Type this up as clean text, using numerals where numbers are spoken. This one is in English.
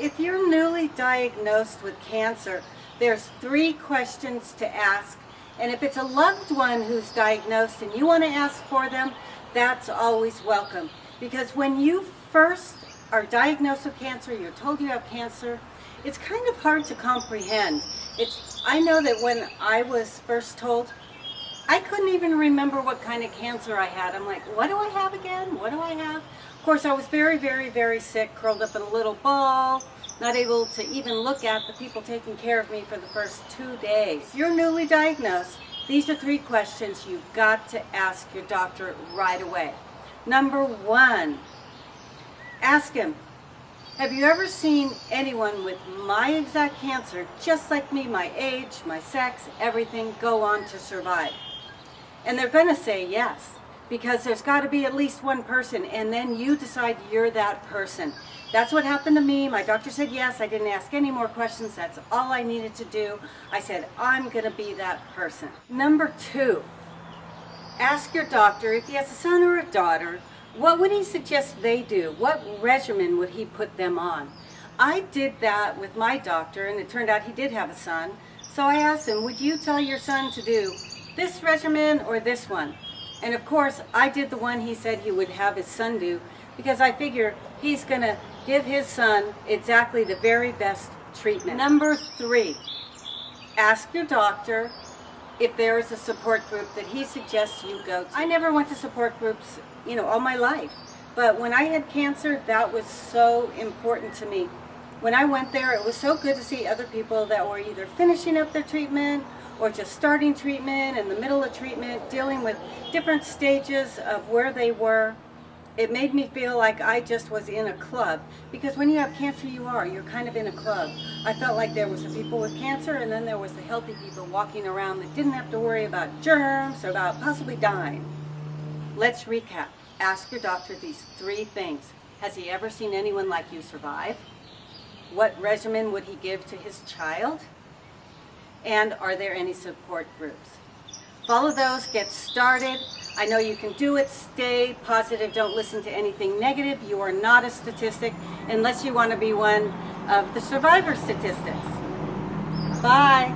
If you're newly diagnosed with cancer, there's 3 questions to ask. And if it's a loved one who's diagnosed and you want to ask for them, that's always welcome. Because when you first are diagnosed with cancer, you're told you have cancer, it's kind of hard to comprehend. I know that when I was first told, I couldn't even remember what kind of cancer I had. I'm like, what do I have again? What do I have? Of course, I was very, very, very sick, curled up in a little ball, not able to even look at the people taking care of me for the first 2 days. If you're newly diagnosed, these are 3 questions you've got to ask your doctor right away. Number 1, ask him, have you ever seen anyone with my exact cancer, just like me, my age, my sex, everything, go on to survive? And they're going to say yes, because there's got to be at least one person, and then you decide you're that person. That's what happened to me. My doctor said yes. I didn't ask any more questions. That's all I needed to do. I said, I'm going to be that person. Number 2, ask your doctor if he has a son or a daughter, what would he suggest they do? What regimen would he put them on? I did that with my doctor, and it turned out he did have a son. So I asked him, would you tell your son to do this regimen or this one? And of course, I did the one he said he would have his son do, because I figure he's going to give his son exactly the very best treatment. Number 3, ask your doctor if there is a support group that he suggests you go to. I never went to support groups, all my life. But when I had cancer, that was so important to me. When I went there, it was so good to see other people that were either finishing up their treatment or just starting treatment, in the middle of treatment, dealing with different stages of where they were. It made me feel like I just was in a club, because when you have cancer, you're kind of in a club. I felt like there was the people with cancer, and then there was the healthy people walking around that didn't have to worry about germs or about possibly dying. Let's recap. Ask your doctor these 3 things. Has he ever seen anyone like you survive? What regimen would he give to his child? And are there any support groups? Follow those, get started. I know you can do it. Stay positive. Don't listen to anything negative. You are not a statistic unless you want to be one of the survivor statistics. Bye.